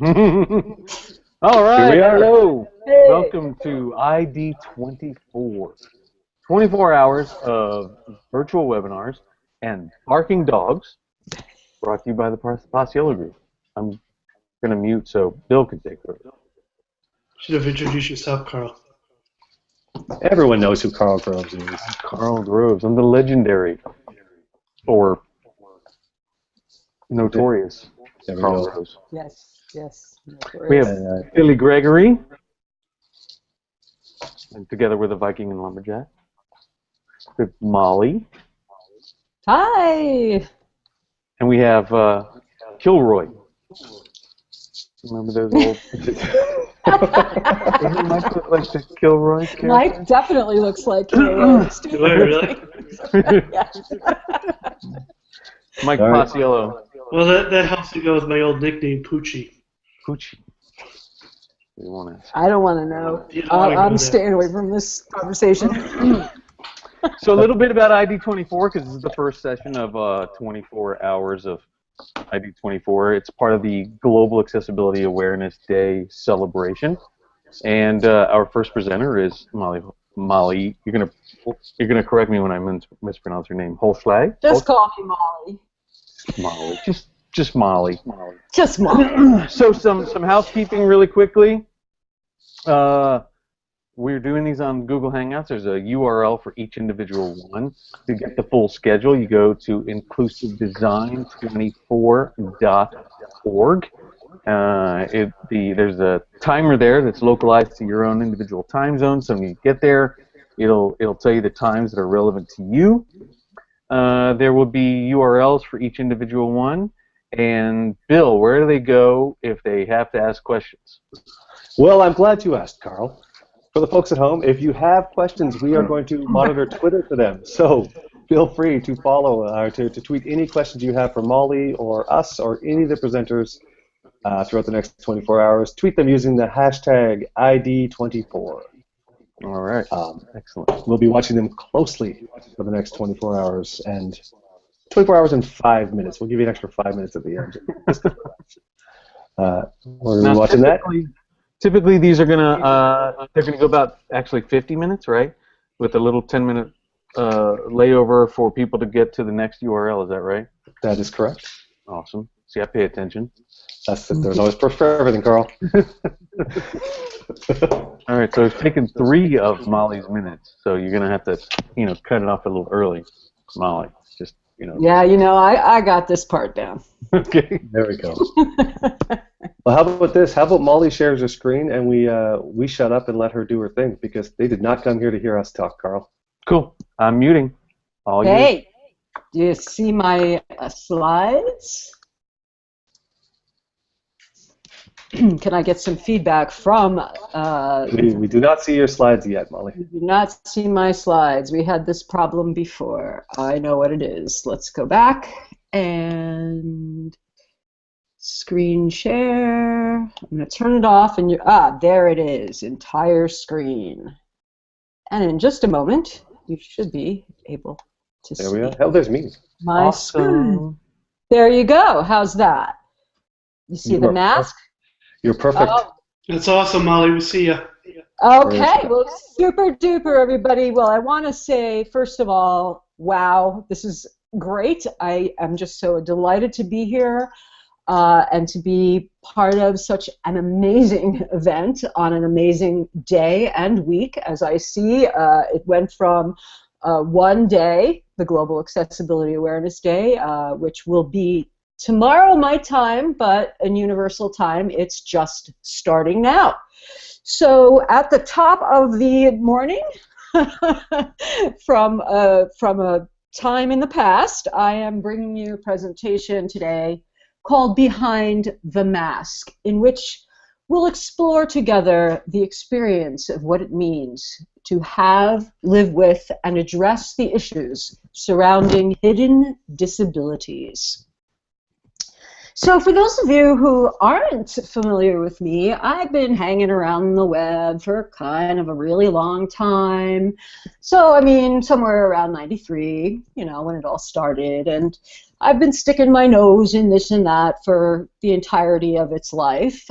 All right, Here we are. hello. Hey. Welcome to ID 24. 24 hours of virtual webinars and barking dogs, brought to you by the Paciello Group. I'm going to mute so Bill can take over. Should have introduced yourself, Carl. Everyone knows who Carl Groves is. Carl Groves. I'm the legendary, or notorious There we Carl go. Groves. Yes, yes. We have Billy Gregory, and together with a Viking and Lumberjack. With Molly. Hi. And we have Kilroy. Remember those old... Doesn't Mike look like the Kilroy character? Mike definitely looks like Kilroy. Really? Mike All right. Paciello. Well, that helps to go with my old nickname, Poochie. Poochie. You want to... I don't want to know. You don't wanna go I'm there. staying away from this conversation. So a little bit about ID 24, because this is the first session of 24 hours of ID 24. It's part of the Global Accessibility Awareness Day celebration, and our first presenter is Molly. Molly, you're gonna correct me when I mispronounce her name. Holzschlag. Just call me Molly. Molly. Just Molly. Just Molly. So some housekeeping really quickly. We're doing these on Google Hangouts. There's a URL for each individual one. To get the full schedule, you go to inclusivedesign24.org. There's a timer there that's localized to your own individual time zone. So when you get there, it'll tell you the times that are relevant to you. There will be URLs for each individual one. And Bill, where do they go if they have to ask questions? Well, I'm glad you asked, Carl. For the folks at home, if you have questions, we are going to monitor Twitter for them. So feel free to follow or to tweet any questions you have for Molly or us or any of the presenters throughout the next 24 hours. Tweet them using the hashtag ID24. All right. Excellent. We'll be watching them closely for the next 24 hours and 24 hours and 5 minutes. We'll give you an extra 5 minutes at the end. We're Now, watching that. Typically, these are they're gonna go about actually 50 minutes, right? With a little 10-minute layover for people to get to the next URL. Is that right? That is correct. Awesome. See, I pay attention. There's always proof for everything, Carl. All right. So it's taken 3 of Molly's minutes, so you're gonna have to, cut it off a little early, Molly. Just, Yeah, I got this part down. Okay. There we go. Well, how about this? How about Molly shares her screen and we shut up and let her do her thing, because they did not come here to hear us talk, Carl. Cool. I'm muting. All you. Hey, do you see my slides? Can I get some feedback from... We do not see your slides yet, Molly. You do not see my slides. We had this problem before. I know what it is. Let's go back and screen share. I'm going to turn it off and there it is, entire screen. And in just a moment, you should be able to see. There we are. Hell, there's me. My screen. There you go. How's that? You see the mask? You're perfect. Oh. That's awesome, Molly. We see you. Okay, well, super duper, everybody. Well, I want to say, first of all, wow, this is great. I am just so delighted to be here and to be part of such an amazing event on an amazing day and week. As I see, it went from one day, the Global Accessibility Awareness Day, which will be tomorrow my time, but in universal time, it's just starting now. So at the top of the morning, from a time in the past, I am bringing you a presentation today called Behind the Mask, in which we'll explore together the experience of what it means to have, live with, and address the issues surrounding hidden disabilities. So for those of you who aren't familiar with me, I've been hanging around the web for kind of a really long time. So, I mean, somewhere around 93, when it all started. And I've been sticking my nose in this and that for the entirety of its life,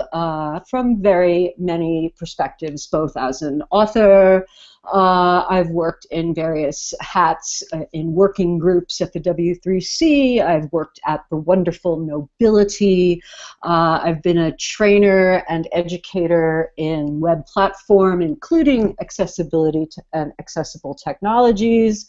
from very many perspectives, both as an author. I've worked in various hats in working groups at the W3C. I've worked at the wonderful Nobility. I've been a trainer and educator in web platform, including accessibility and accessible technologies.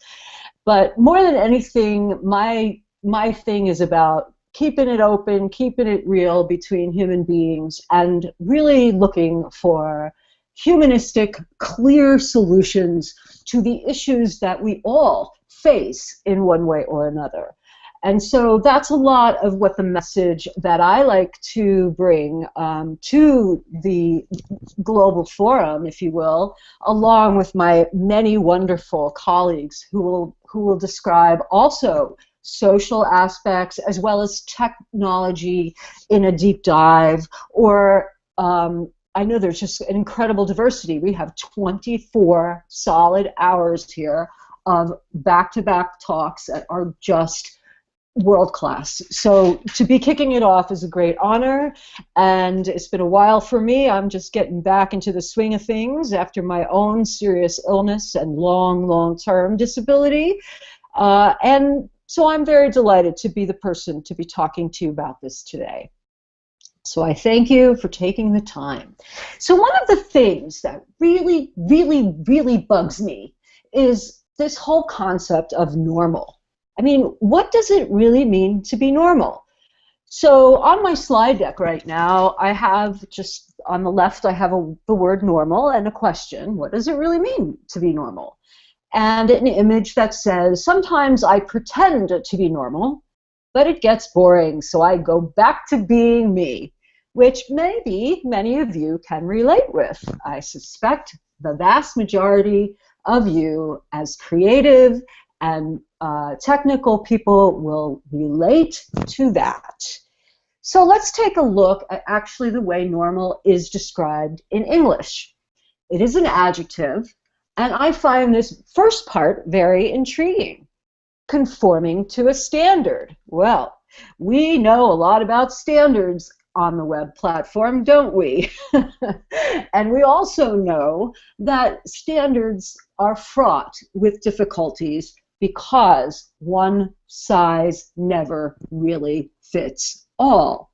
But more than anything, my thing is about keeping it open, keeping it real between human beings, and really looking for humanistic, clear solutions to the issues that we all face in one way or another. And so that's a lot of what the message that I like to bring to the global forum, if you will, along with my many wonderful colleagues who will describe also social aspects as well as technology in a deep dive, or I know there's just an incredible diversity. We have 24 solid hours here of back-to-back talks that are just world-class. So to be kicking it off is a great honor, and it's been a while for me. I'm just getting back into the swing of things after my own serious illness and long-term disability. And so I'm very delighted to be the person to be talking to you about this today. So I thank you for taking the time. So one of the things that really bugs me is this whole concept of normal. I mean, what does it really mean to be normal? So on my slide deck right now, I have just on the left, I have the word normal and a question. What does it really mean to be normal? And an image that says, sometimes I pretend to be normal, but it gets boring, so I go back to being me, which maybe many of you can relate with. I suspect the vast majority of you as creative and technical people will relate to that. So let's take a look at actually the way normal is described in English. It is an adjective, and I find this first part very intriguing. Conforming to a standard. Well, we know a lot about standards on the web platform, don't we? And we also know that standards are fraught with difficulties because one size never really fits all.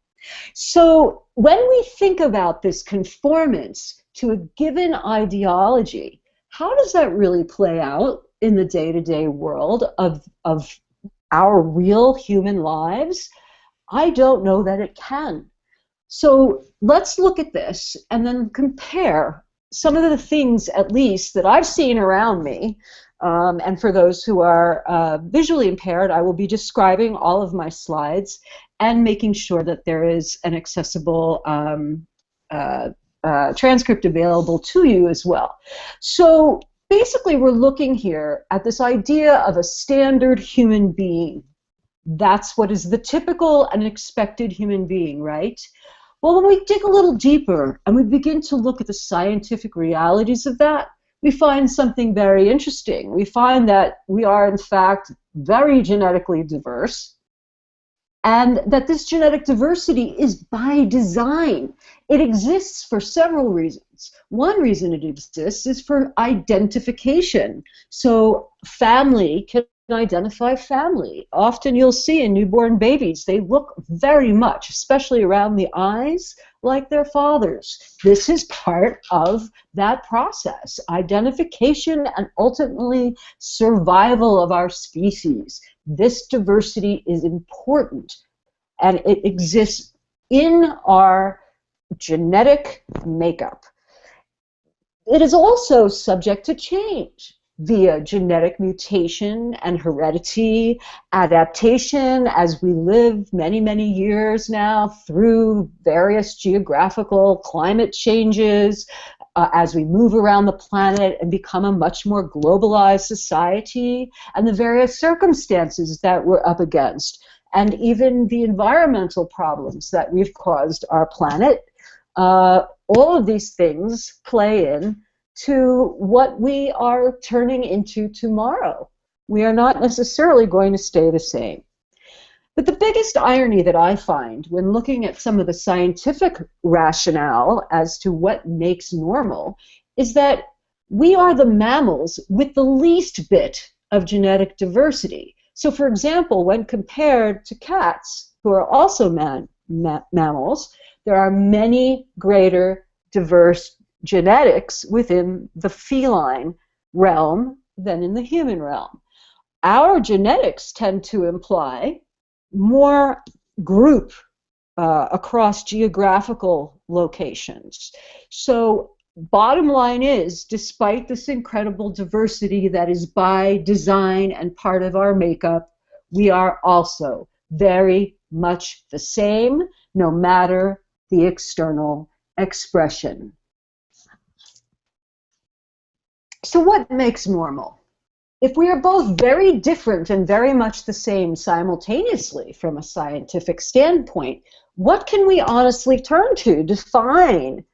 So when we think about this conformance to a given ideology, how does that really play out in the day-to-day world of our real human lives? I don't know that it can. So let's look at this and then compare some of the things, at least, that I've seen around me. And for those who are visually impaired, I will be describing all of my slides and making sure that there is an accessible transcript available to you as well. So basically, we're looking here at this idea of a standard human being. That's what is the typical and expected human being, right? Well, when we dig a little deeper and we begin to look at the scientific realities of that, we find something very interesting. We find that we are, in fact, very genetically diverse, and that this genetic diversity is by design. It exists for several reasons. One reason it exists is for identification. So family can identify family. Often you'll see in newborn babies, they look very much, especially around the eyes, like their fathers. This is part of that process, identification and ultimately survival of our species. This diversity is important, and it exists in our genetic makeup. It is also subject to change via genetic mutation and heredity, adaptation as we live many years now through various geographical climate changes, as we move around the planet and become a much more globalized society, and the various circumstances that we're up against, and even the environmental problems that we've caused our planet. All of these things play in to what we are turning into tomorrow. We are not necessarily going to stay the same. But the biggest irony that I find when looking at some of the scientific rationale as to what makes normal is that we are the mammals with the least bit of genetic diversity. So, for example, when compared to cats, who are also mammals, there are many greater diverse genetics within the feline realm than in the human realm. Our genetics tend to imply more group across geographical locations. So bottom line is, despite this incredible diversity that is by design and part of our makeup, we are also very much the same, no matter the external expression. So what makes normal? If we are both very different and very much the same simultaneously from a scientific standpoint, what can we honestly turn to define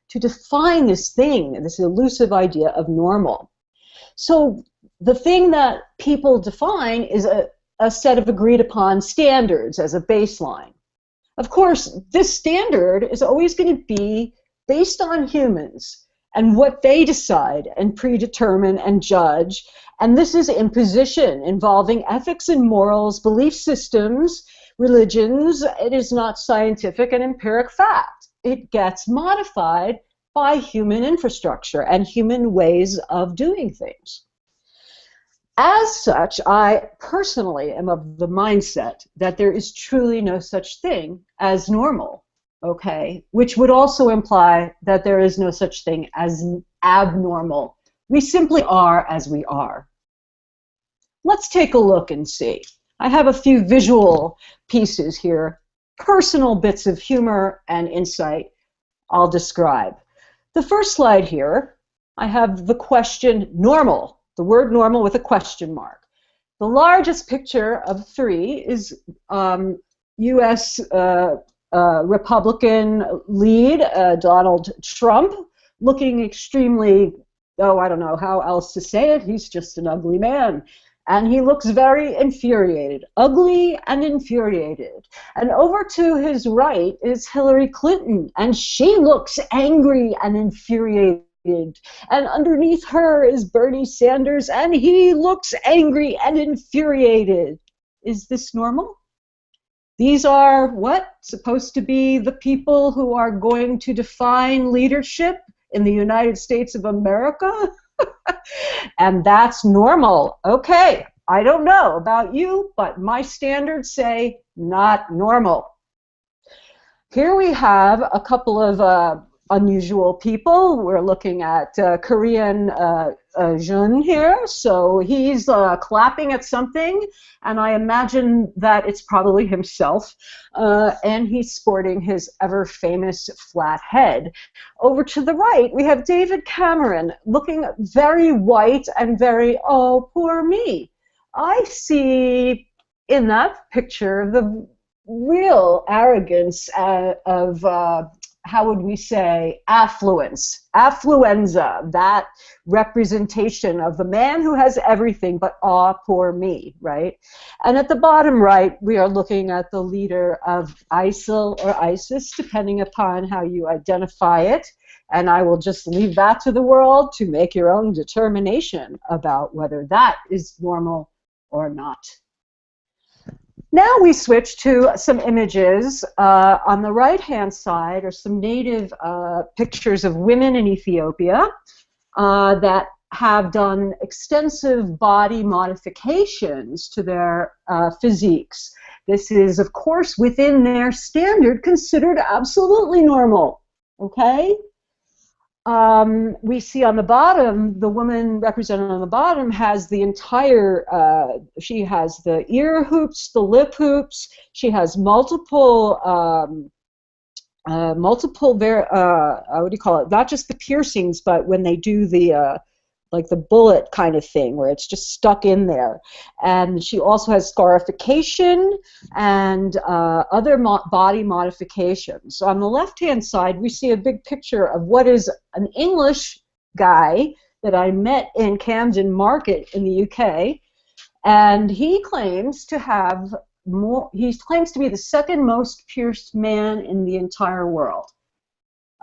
this thing, this elusive idea of normal? So the thing that people define is a set of agreed upon standards as a baseline. Of course, this standard is always going to be based on humans and what they decide and predetermine and judge. And this is imposition involving ethics and morals, belief systems, religions. It is not scientific and empiric fact. It gets modified by human infrastructure and human ways of doing things. As such, I personally am of the mindset that there is truly no such thing as normal, okay? Which would also imply that there is no such thing as abnormal. We simply are as we are. Let's take a look and see. I have a few visual pieces here, personal bits of humor and insight I'll describe. The first slide here, I have the question normal, the word normal with a question mark. The largest picture of three is U.S. Republican lead, Donald Trump, looking extremely, oh, I don't know how else to say it, he's just an ugly man. And he looks very infuriated, ugly and infuriated. And over to his right is Hillary Clinton, and she looks angry and infuriated. And underneath her is Bernie Sanders, and he looks angry and infuriated. Is this normal? These are what? Supposed to be the people who are going to define leadership in the United States of America? And that's normal. Okay, I don't know about you, but my standards say not normal. Here we have a couple of unusual people. We're looking at Korean Jun here. So he's clapping at something, and I imagine that it's probably himself. And he's sporting his ever-famous flat head. Over to the right, we have David Cameron looking very white and very, oh, poor me. I see in that picture the real arrogance of how would we say, affluenza, that representation of the man who has everything but, aw, poor me, right? And at the bottom right, we are looking at the leader of ISIL or ISIS, depending upon how you identify it. And I will just leave that to the world to make your own determination about whether that is normal or not. Now we switch to some images. On the right-hand side are some native pictures of women in Ethiopia that have done extensive body modifications to their physiques. This is, of course, within their standard, considered absolutely normal, okay? We see on the bottom, the woman represented on the bottom has the entire, she has the ear hoops, the lip hoops, she has multiple, what do you call it, not just the piercings, but when they do the, like the bullet kind of thing, where it's just stuck in there. And she also has scarification and other body modifications. So on the left-hand side, we see a big picture of what is an English guy that I met in Camden Market in the UK. And he claims to have he claims to be the second most pierced man in the entire world.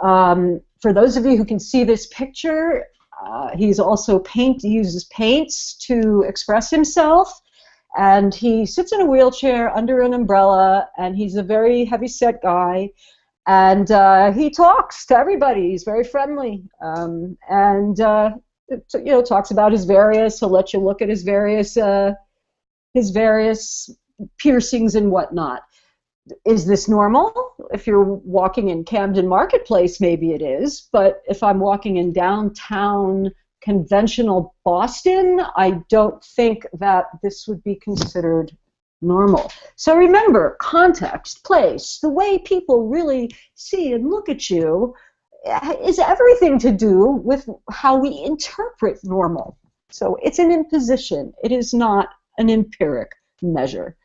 For those of you who can see this picture, he's also he uses paints to express himself, and he sits in a wheelchair under an umbrella, and he's a very heavy-set guy, and he talks to everybody. He's very friendly, and talks about his various. He'll let you look at his various piercings and whatnot. Is this normal? If you're walking in Camden Marketplace, maybe it is, but if I'm walking in downtown conventional Boston, I don't think that this would be considered normal. So remember, context, place, the way people really see and look at you is everything to do with how we interpret normal. So it's an imposition. It is not an empiric measure.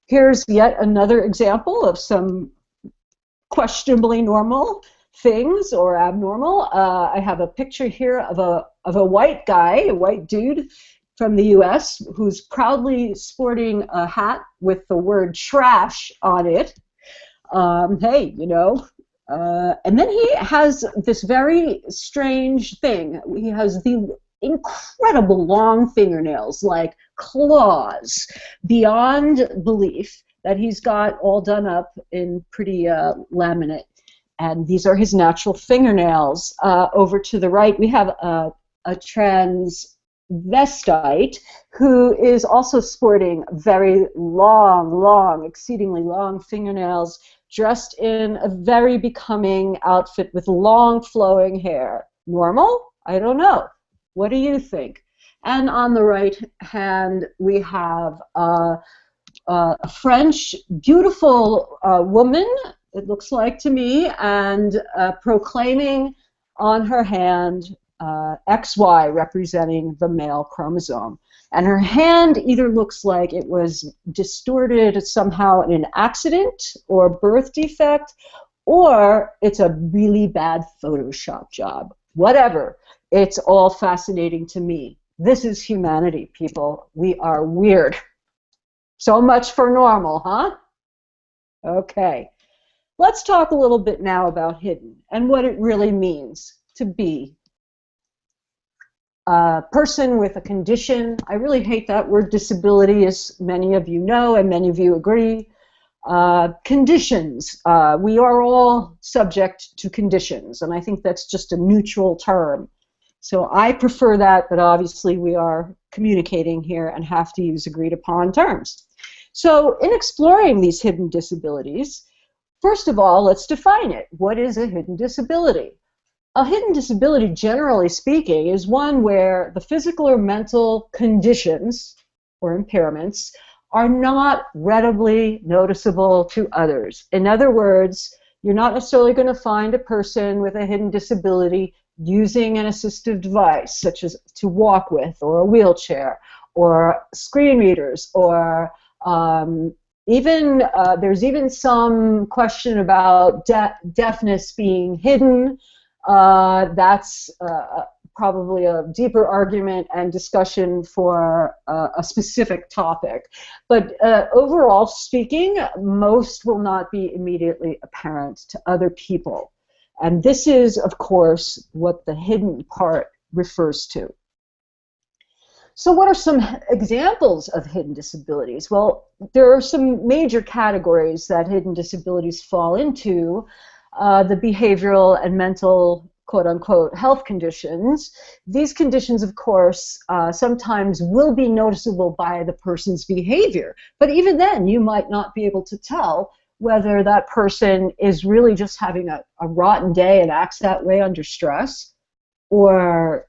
Here's yet another example of some questionably normal things or abnormal. I have a picture here of a white guy, a white dude from the U.S. who's proudly sporting a hat with the word trash on it. Hey, and then he has this very strange thing. He has the incredible long fingernails, like claws, beyond belief, that he's got all done up in pretty laminate. And these are his natural fingernails. Over to the right, we have a transvestite who is also sporting very long, exceedingly long fingernails, dressed in a very becoming outfit with long flowing hair. Normal? I don't know. What do you think? And on the right hand, we have a French, beautiful woman, it looks like to me, and proclaiming on her hand XY, representing the male chromosome. And her hand either looks like it was distorted somehow in an accident or birth defect, or it's a really bad Photoshop job. Whatever. It's all fascinating to me. This is humanity, people. We are weird. So much for normal, huh? Okay. Let's talk a little bit now about hidden and what it really means to be a person with a condition. I really hate that word disability, as many of you know and many of you agree. Conditions. We are all subject to conditions, and I think that's just a neutral term. So I prefer that, but obviously we are communicating here and have to use agreed upon terms. So in exploring these hidden disabilities, first of all, let's define it. What is a hidden disability? A hidden disability, generally speaking, is one where the physical or mental conditions or impairments are not readily noticeable to others. In other words, you're not necessarily going to find a person with a hidden disability using an assistive device, such as to walk with, or a wheelchair, or screen readers, or there's even some question about deafness being hidden. That's probably a deeper argument and discussion for a specific topic. But overall speaking, most will not be immediately apparent to other people. And this is, of course, what the hidden part refers to. So what are some examples of hidden disabilities? Well, there are some major categories that hidden disabilities fall into. The behavioral and mental, quote-unquote, health conditions. These conditions, of course, sometimes will be noticeable by the person's behavior. But even then, you might not be able to tell whether that person is really just having a rotten day and acts that way under stress, or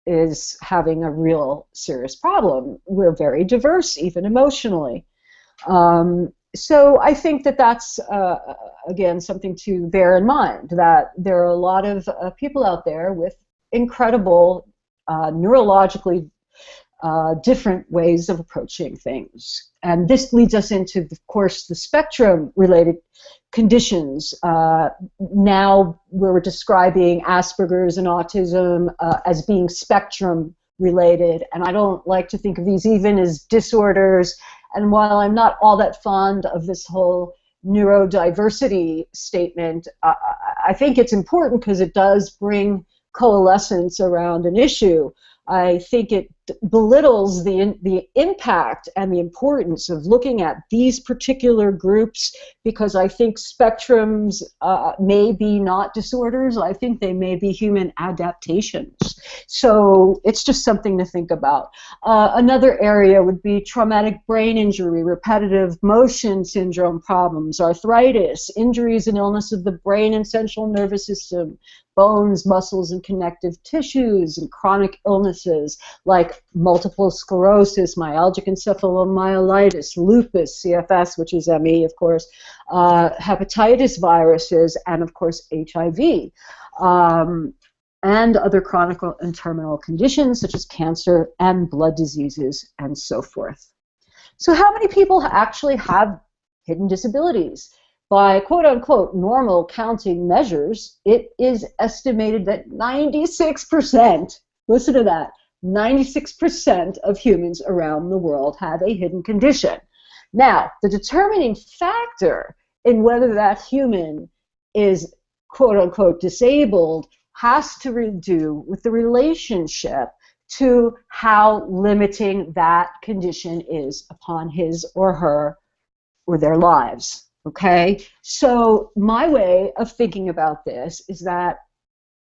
is having a real serious problem. We're very diverse, even emotionally. So I think that that's, again, something to bear in mind, that there are a lot of people out there with incredible neurologically different ways of approaching things. And this leads us into, of course, the spectrum-related conditions. Now we're describing Asperger's and autism as being spectrum-related, and I don't like to think of these even as disorders, And while I'm not all that fond of this whole neurodiversity statement, I think it's important because it does bring coalescence around an issue. I think it belittles the impact and the importance of looking at these particular groups, because I think spectrums may be not disorders. I think they may be human adaptations. So it's just something to think about. Another area would be traumatic brain injury, repetitive motion syndrome problems, arthritis, injuries and illness of the brain and central nervous system, bones, muscles, and connective tissues, and chronic illnesses like multiple sclerosis, myalgic encephalomyelitis, lupus, CFS, which is ME, of course, hepatitis viruses, and, of course, HIV, and other chronic and terminal conditions such as cancer and blood diseases and so forth. So how many people actually have hidden disabilities? By quote-unquote normal counting measures, it is estimated that 96%, listen to that, 96% of humans around the world have a hidden condition. Now, the determining factor in whether that human is quote-unquote disabled has to do with the relationship to how limiting that condition is upon his or her or their lives. Okay, so my way of thinking about this is that,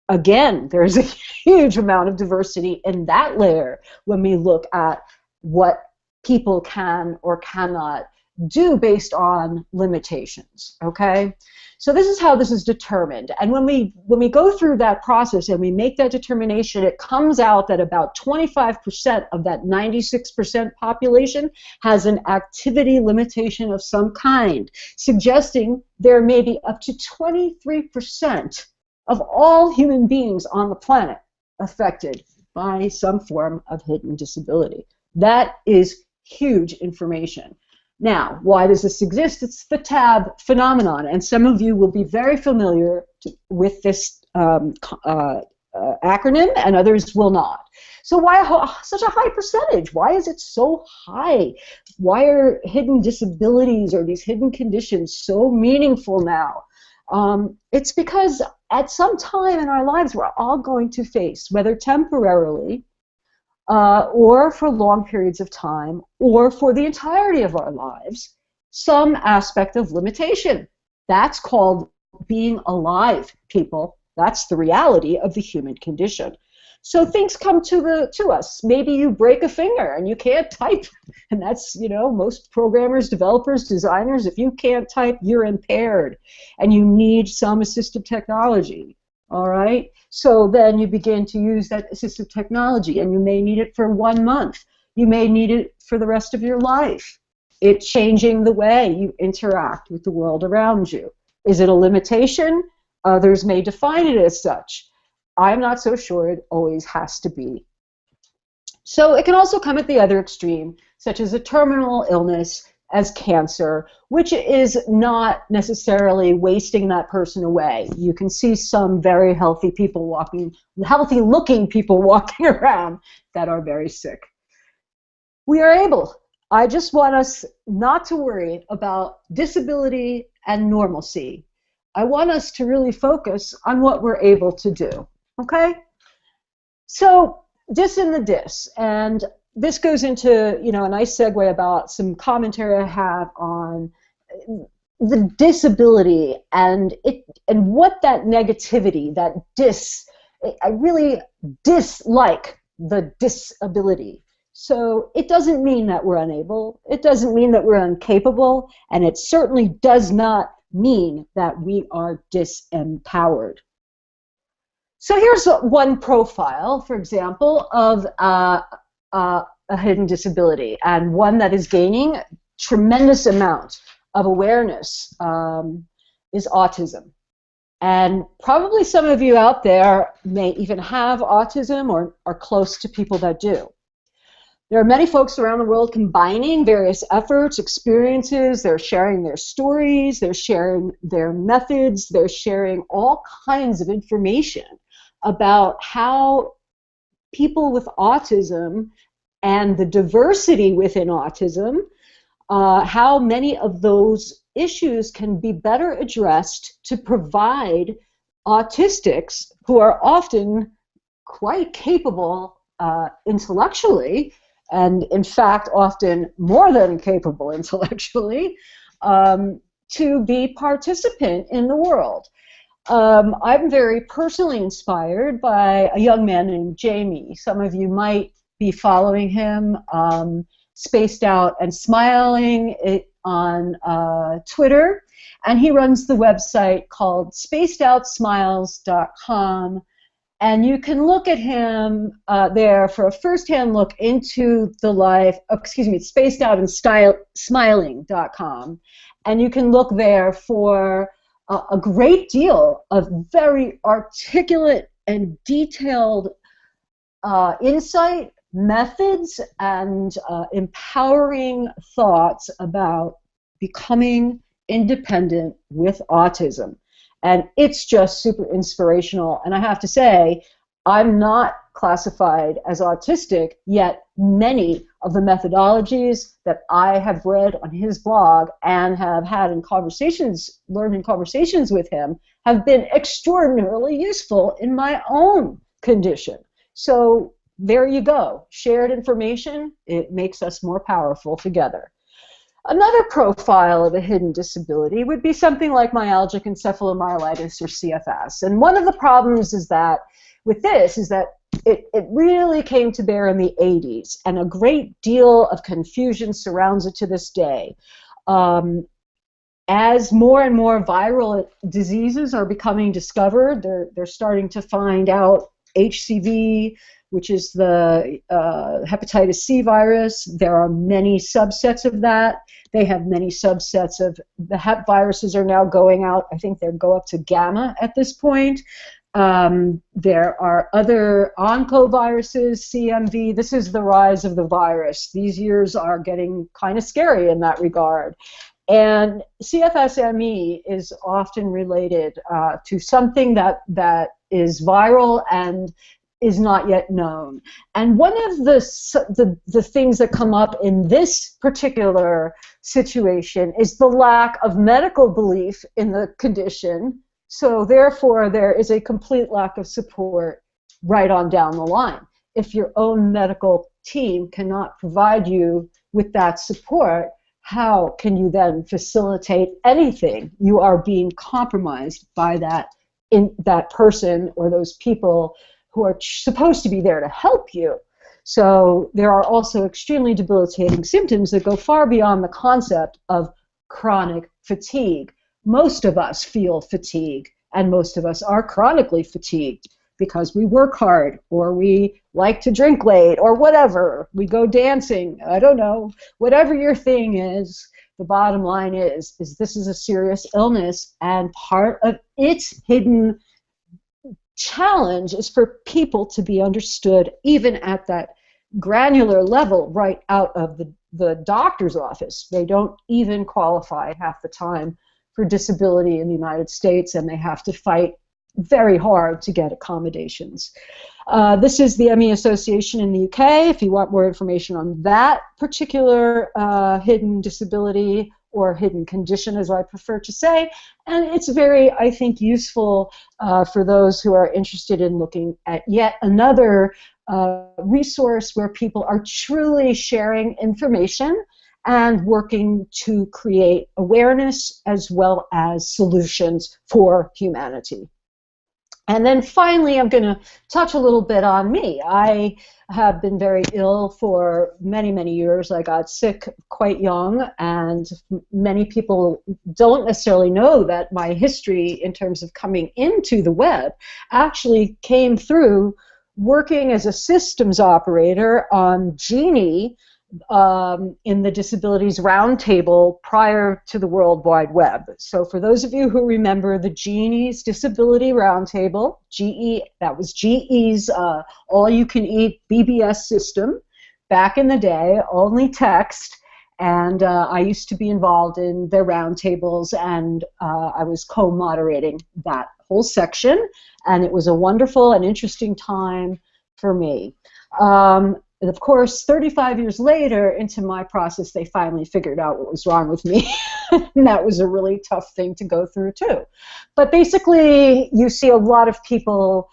again, there's a huge amount of diversity in that layer when we look at what people can or cannot do based on limitations. Okay, so this is how this is determined, and when we go through that process and we make that determination, it comes out that about 25% of that 96% population has an activity limitation of some kind, suggesting there may be up to 23% of all human beings on the planet affected by some form of hidden disability. That is huge information. Now, why does this exist? It's the TAB phenomenon, and some of you will be very familiar with this acronym, and others will not. So why such a high percentage? Why is it so high? Why are hidden disabilities or these hidden conditions so meaningful now? It's because at some time in our lives we're all going to face, whether temporarily, or for long periods of time, or for the entirety of our lives, some aspect of limitation. That's called being alive, people. That's the reality of the human condition. So things come to us. Maybe you break a finger and you can't type, and that's, most programmers, developers, designers, if you can't type, you're impaired, and you need some assistive technology. All right? So then you begin to use that assistive technology, and you may need it for 1 month. You may need it for the rest of your life. It's changing the way you interact with the world around you. Is it a limitation? Others may define it as such. I'm not so sure it always has to be. So it can also come at the other extreme, such as a terminal illness, as cancer, which is not necessarily wasting that person away. You can see some very healthy people healthy-looking people walking around that are very sick. We are able. I just want us not to worry about disability and normalcy. I want us to really focus on what we're able to do. Okay? So, dis and the dis, and this goes into, a nice segue about some commentary I have on the disability and what that negativity, that I really dislike the disability. So it doesn't mean that we're unable, it doesn't mean that we're incapable, and it certainly does not mean that we are disempowered. So here's one profile, for example, of a hidden disability, and one that is gaining tremendous amount of awareness is autism. And probably some of you out there may even have autism or are close to people that do. There are many folks around the world combining various efforts, experiences. They're sharing their stories, they're sharing their methods, they're sharing all kinds of information about how people with autism and the diversity within autism how many of those issues can be better addressed to provide autistics, who are often quite capable intellectually, and in fact often more than capable intellectually, to be participant in the world. I'm very personally inspired by a young man named Jamie. Some of you might be following him, Spaced Out and Smiling on Twitter, and he runs the website called spacedoutsmiles.com, and you can look at him there for a first-hand look into the life. It's spacedoutandsmiling.com, and you can look there for a great deal of very articulate and detailed insight, methods, and empowering thoughts about becoming independent with autism. And it's just super inspirational. And I have to say, I'm not classified as autistic, yet many of the methodologies that I have read on his blog and have had in conversations, learned in conversations with him, have been extraordinarily useful in my own condition. So there you go. Shared information, it makes us more powerful together. Another profile of a hidden disability would be something like myalgic encephalomyelitis, or CFS. And one of the problems is that with this is that it really came to bear in the 80s, and a great deal of confusion surrounds it to this day. As more and more viral diseases are becoming discovered, they're starting to find out HCV, which is the hepatitis C virus. There are many subsets of that. They have many subsets of the hep viruses are now going out. I think they go up to gamma at this point. There are other oncoviruses, CMV. This is the rise of the virus. These years are getting kind of scary in that regard. And CFS-ME is often related to something that is viral and is not yet known. And one of the things that come up in this particular situation is the lack of medical belief in the condition. So therefore, there is a complete lack of support right on down the line. If your own medical team cannot provide you with that support, how can you then facilitate anything? You are being compromised by that person or those people who are supposed to be there to help you. So there are also extremely debilitating symptoms that go far beyond the concept of chronic fatigue. Most of us feel fatigue, and most of us are chronically fatigued because we work hard, or we like to drink late, or whatever. We go dancing, I don't know. Whatever your thing is, the bottom line is this is a serious illness, and part of its hidden challenge is for people to be understood even at that granular level right out of the doctor's office. They don't even qualify half the time for disability in the United States, and they have to fight very hard to get accommodations. This is the ME Association in the UK. If you want more information on that particular hidden disability, or hidden condition, as I prefer to say, and it's very, I think, useful for those who are interested in looking at yet another resource where people are truly sharing information and working to create awareness as well as solutions for humanity. And then finally, I'm going to touch a little bit on me. I have been very ill for many, many years. I got sick quite young, and many people don't necessarily know that my history in terms of coming into the web actually came through working as a systems operator on Genie in the Disabilities Roundtable prior to the World Wide Web. So for those of you who remember the Genie's Disability Roundtable, GE, that was GE's all-you-can-eat BBS system back in the day, only text, and I used to be involved in their roundtables, and I was co-moderating that whole section, and it was a wonderful and interesting time for me. And of course, 35 years later into my process, they finally figured out what was wrong with me. And that was a really tough thing to go through, too. But basically, you see a lot of people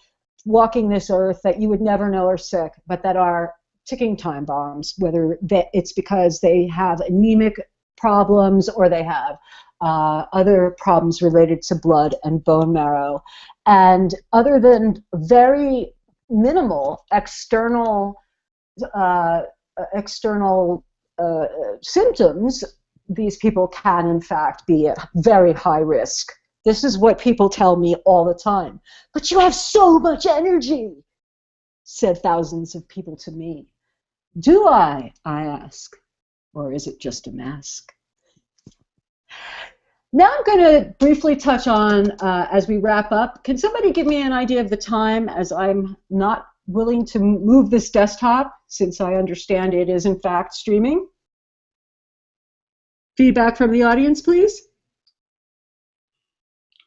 walking this earth that you would never know are sick, but that are ticking time bombs, whether it's because they have anemic problems or they have other problems related to blood and bone marrow. And other than very minimal external symptoms, these people can, in fact, be at very high risk. This is what people tell me all the time. But you have so much energy, said thousands of people to me. Do I ask, or is it just a mask? Now I'm going to briefly touch on, as we wrap up, can somebody give me an idea of the time, as I'm not willing to move this desktop, since I understand it is in fact streaming? Feedback from the audience, please.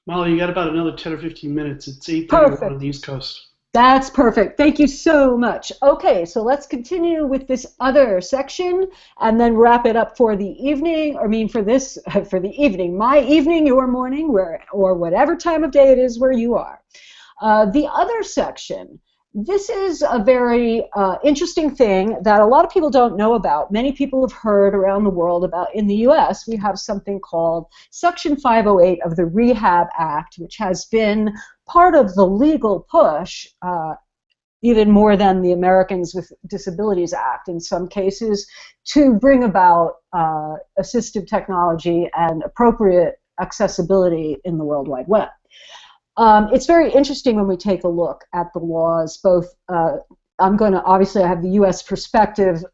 Molly, you got about another 10 or 15 minutes. It's 8:31 on the East Coast. That's perfect. Thank you so much. Okay, so let's continue with this other section and then wrap it up for the evening, for the evening. My evening, your morning, or whatever time of day it is where you are. The other section, this is a very interesting thing that a lot of people don't know about. Many people have heard around the world about. In the U.S., we have something called Section 508 of the Rehab Act, which has been part of the legal push, even more than the Americans with Disabilities Act in some cases, to bring about assistive technology and appropriate accessibility in the World Wide Web. It's very interesting when we take a look at the laws, both, obviously I have the U.S. perspective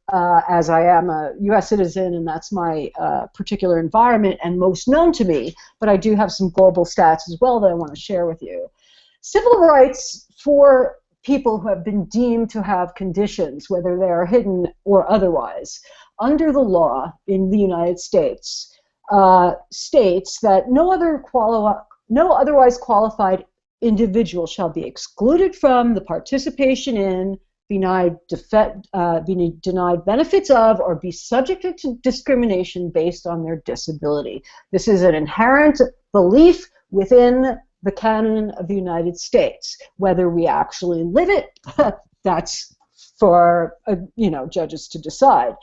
as I am a U.S. citizen, and that's my particular environment and most known to me, but I do have some global stats as well that I want to share with you. Civil rights for people who have been deemed to have conditions, whether they are hidden or otherwise, under the law in the United States, states that no otherwise qualified individual shall be excluded from the participation in, be denied benefits of, or be subjected to discrimination based on their disability. This is an inherent belief within the canon of the United States. Whether we actually live it, that's for judges to decide.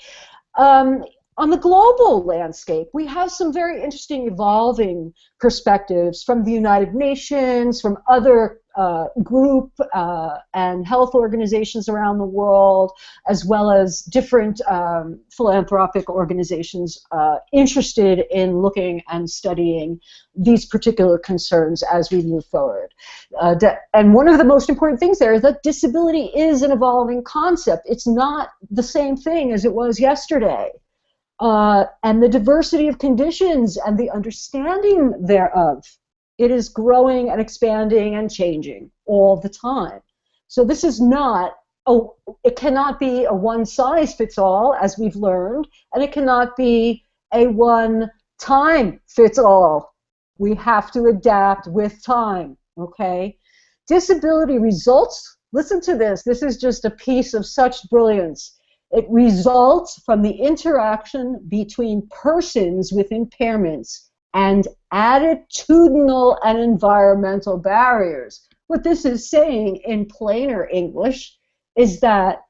On the global landscape, we have some very interesting evolving perspectives from the United Nations, from other group and health organizations around the world, as well as different philanthropic organizations interested in looking and studying these particular concerns as we move forward. And one of the most important things there is that disability is an evolving concept. It's not the same thing as it was yesterday. And the diversity of conditions and the understanding thereof, it is growing and expanding and changing all the time. So this is not, it cannot be a one-size-fits-all, as we've learned, and it cannot be a one-time-fits-all. We have to adapt with time, okay? Disability results, listen to this is just a piece of such brilliance. It results from the interaction between persons with impairments and attitudinal and environmental barriers. What this is saying in plainer English is that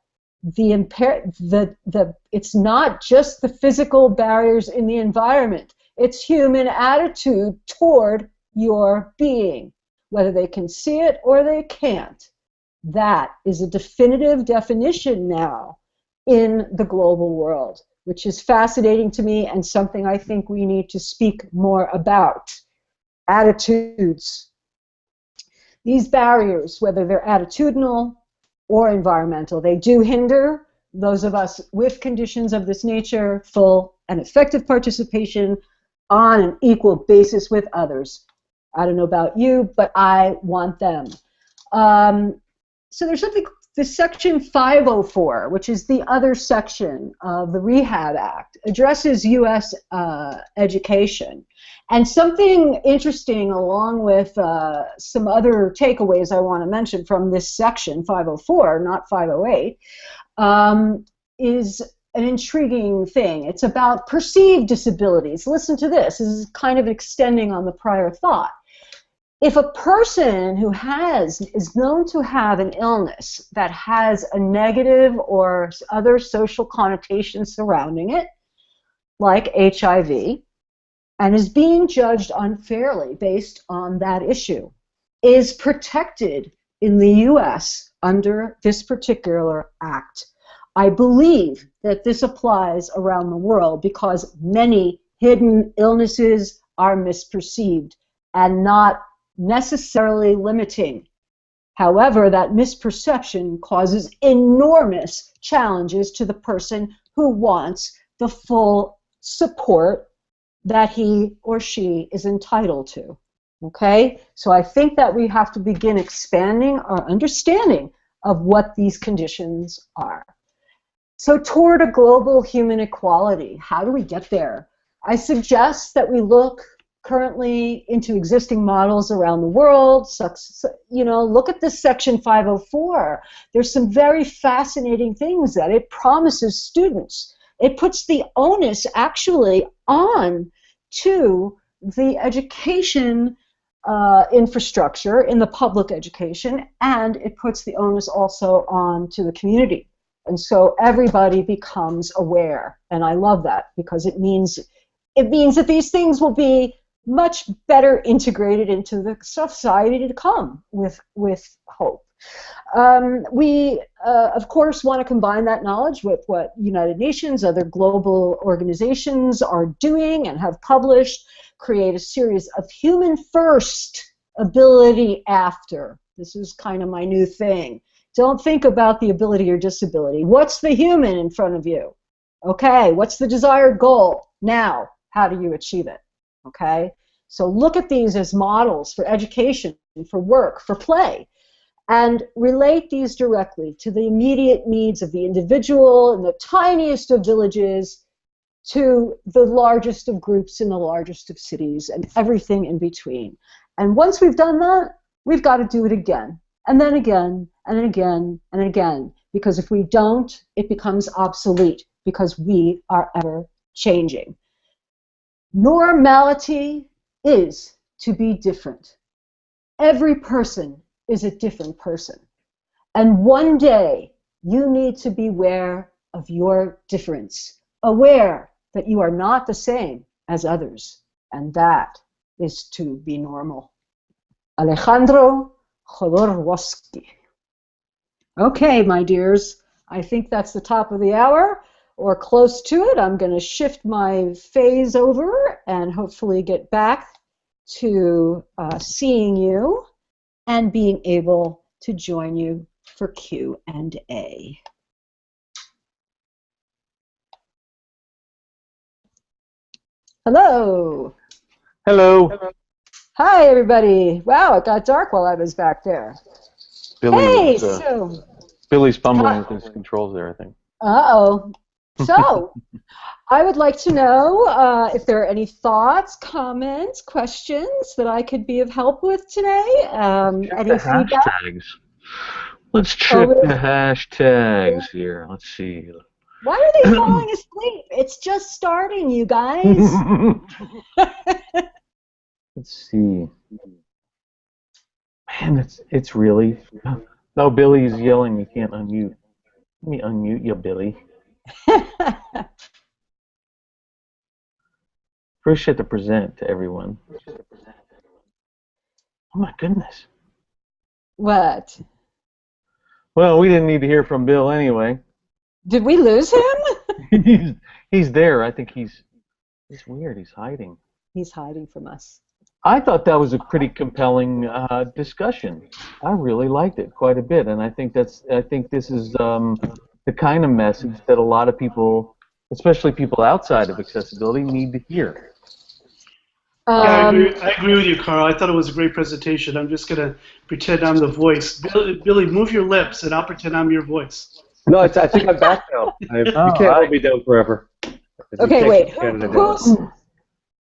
it's not just the physical barriers in the environment. It's human attitude toward your being, whether they can see it or they can't. That is a definitive definition now in the global world, which is fascinating to me and something I think we need to speak more about. Attitudes. These barriers, whether they're attitudinal or environmental, they do hinder those of us with conditions of this nature full and effective participation on an equal basis with others. I don't know about you, but I want them. So there's something, this Section 504, which is the other section of the Rehab Act, addresses U.S. education. And something interesting, along with some other takeaways I want to mention from this section, 504, not 508, is an intriguing thing. It's about perceived disabilities. Listen to this. This is kind of extending on the prior thought. If a person who is known to have an illness that has a negative or other social connotation surrounding it, like HIV, and is being judged unfairly based on that issue, is protected in the U.S. under this particular act. I believe that this applies around the world because many hidden illnesses are misperceived and not necessarily limiting. However, that misperception causes enormous challenges to the person who wants the full support that he or she is entitled to. Okay? So I think that we have to begin expanding our understanding of what these conditions are. So toward a global human equality, how do we get there? I suggest that we look currently into existing models around the world. You know, look at this Section 504. There's some very fascinating things that it promises students. It puts the onus actually on to the education infrastructure in the public education, and it puts the onus also on to the community. And so everybody becomes aware, and I love that because it means that these things will be much better integrated into the society to come with hope. We, of course, want to combine that knowledge with what United Nations, other global organizations are doing and have published, create a series of human first, ability after. This is kind of my new thing. Don't think about the ability or disability. What's the human in front of you? Okay, what's the desired goal? Now, how do you achieve it? Okay, so look at these as models for education, for work, for play, and relate these directly to the immediate needs of the individual in the tiniest of villages to the largest of groups in the largest of cities and everything in between. And once we've done that, we've got to do it again, and then again, and again, and again, because if we don't, it becomes obsolete because we are ever changing. Normality is to be different. Every person is a different person. And one day, you need to be aware of your difference, aware that you are not the same as others, and that is to be normal. Alejandro Jodorowsky. Okay, my dears, I think that's the top of the hour, or close to it. I'm going to shift my phase over and hopefully get back to seeing you and being able to join you for Q&A. Hello. Hello. Hi, everybody. Wow, it got dark while I was back there. Billy's fumbling with his controls there, I think. Uh-oh. So, I would like to know if there are any thoughts, comments, questions that I could be of help with today. Any feedback? Hashtags. Let's check the hashtags here. Let's see. Why are they falling asleep? It's just starting, you guys. Let's see. Man, it's really... No, Billy's yelling. You can't unmute. Let me unmute you, Billy. First, you have to present to everyone. Oh my goodness. What? Well, we didn't need to hear from Bill anyway. Did we lose him? He's there. I think he's weird. He's hiding. He's hiding from us. I thought that was a pretty compelling discussion. I really liked it quite a bit, and I think this is the kind of message that a lot of people, especially people outside of accessibility, need to hear. Yeah, I agree with you, Carl. I thought it was a great presentation. I'm just going to pretend I'm the voice. Billy, move your lips, and I'll pretend I'm your voice. No, I think I'm back now. You can't hold me down forever. Okay, wait.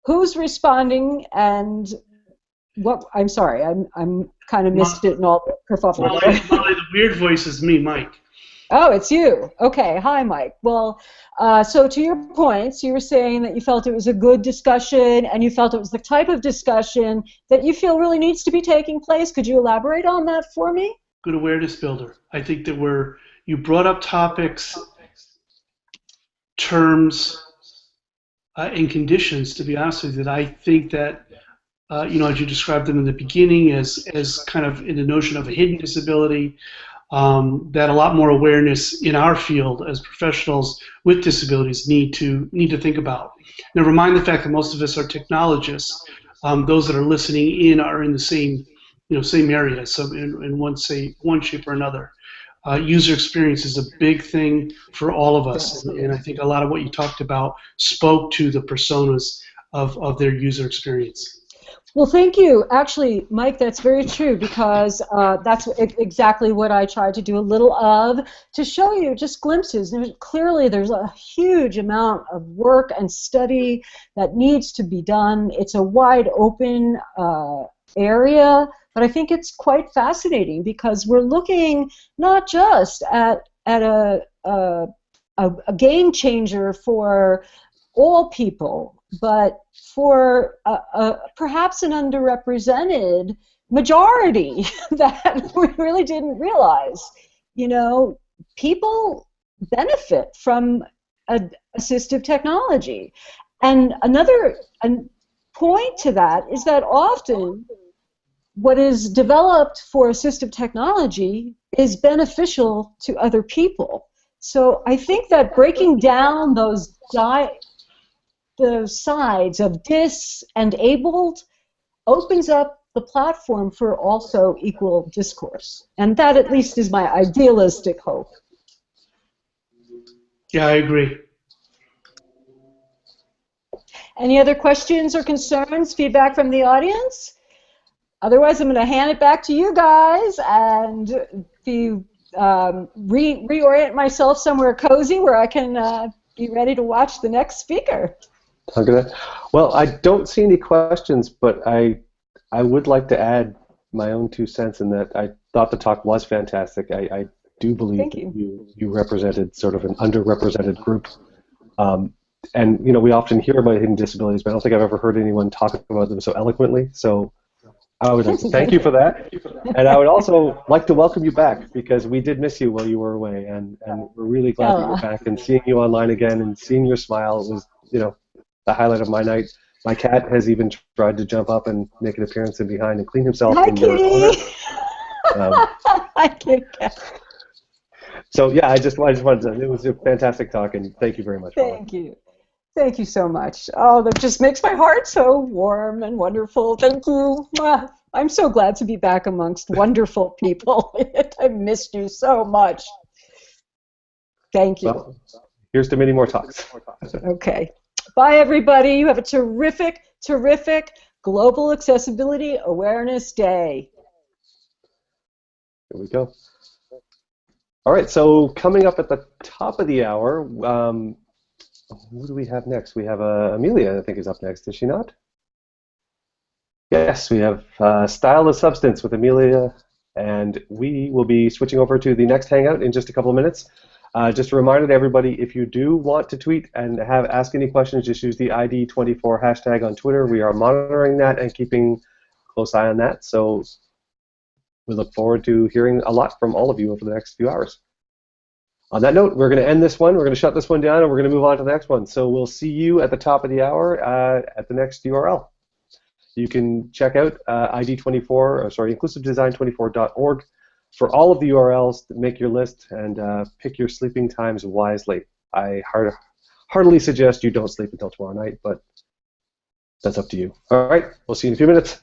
Who's responding and what? I'm sorry, I'm kind of missed it and all the kerfuffle. Molly, the weird voice is me, Mike. Oh, it's you. Okay. Hi, Mike. Well, so to your points, you were saying that you felt it was a good discussion and you felt it was the type of discussion that you feel really needs to be taking place. Could you elaborate on that for me? Good awareness builder. I think that you brought up topics, terms, and conditions, to be honest with you, that I think that, as you described them in the beginning as kind of in the notion of a hidden disability, that a lot more awareness in our field as professionals with disabilities need to think about. Never mind the fact that most of us are technologists. Those that are listening in are in the same area, so in one shape or another. User experience is a big thing for all of us, and I think a lot of what you talked about spoke to the personas of their user experience. Well, thank you. Actually, Mike, that's very true, because that's exactly what I tried to do a little of, to show you just glimpses. Clearly, there's a huge amount of work and study that needs to be done. It's a wide open area, but I think it's quite fascinating because we're looking not just at a game changer for all people, but for perhaps an underrepresented majority that we really didn't realize. You know, people benefit from assistive technology. And another point to that is that often what is developed for assistive technology is beneficial to other people. So I think that breaking down the sides of dis and abled opens up the platform for also equal discourse. And that at least is my idealistic hope. Yeah, I agree. Any other questions or concerns, feedback from the audience? Otherwise, I'm going to hand it back to you guys and reorient myself somewhere cozy where I can be ready to watch the next speaker. Well, I don't see any questions, but I would like to add my own 2 cents in that I thought the talk was fantastic. I do believe that you represented sort of an underrepresented group. And, you know, we often hear about hidden disabilities, but I don't think I've ever heard anyone talk about them so eloquently. So I would like to thank you for that. And I would also like to welcome you back, because we did miss you while you were away. And we're really glad that you're back, and seeing you online again and seeing your smile was, you know, the highlight of my night. My cat has even tried to jump up and make an appearance in behind and clean himself. Hi, Kitty. Hi, Kitty. So yeah, I just wanted to. It was a fantastic talk, and thank you very much. Thank you. Thank you so much. Oh, that just makes my heart so warm and wonderful. Thank you. I'm so glad to be back amongst wonderful people. I missed you so much. Thank you. Well, here's to many more talks. Okay. Bye, everybody. You have a terrific, terrific Global Accessibility Awareness Day. Here we go. All right, so coming up at the top of the hour, who do we have next? We have Amelia, I think, is up next. Is she not? Yes, we have Style of Substance with Amelia, and we will be switching over to the next Hangout in just a couple of minutes. Just a reminder to everybody, if you do want to tweet and ask any questions, just use the ID24 hashtag on Twitter. We are monitoring that and keeping a close eye on that. So we look forward to hearing a lot from all of you over the next few hours. On that note, we're going to end this one. We're going to shut this one down, and we're going to move on to the next one. So we'll see you at the top of the hour at the next URL. You can check out inclusivedesign24.org for all of the URLs. Make your list and pick your sleeping times wisely. I heartily suggest you don't sleep until tomorrow night, but that's up to you. All right, we'll see you in a few minutes.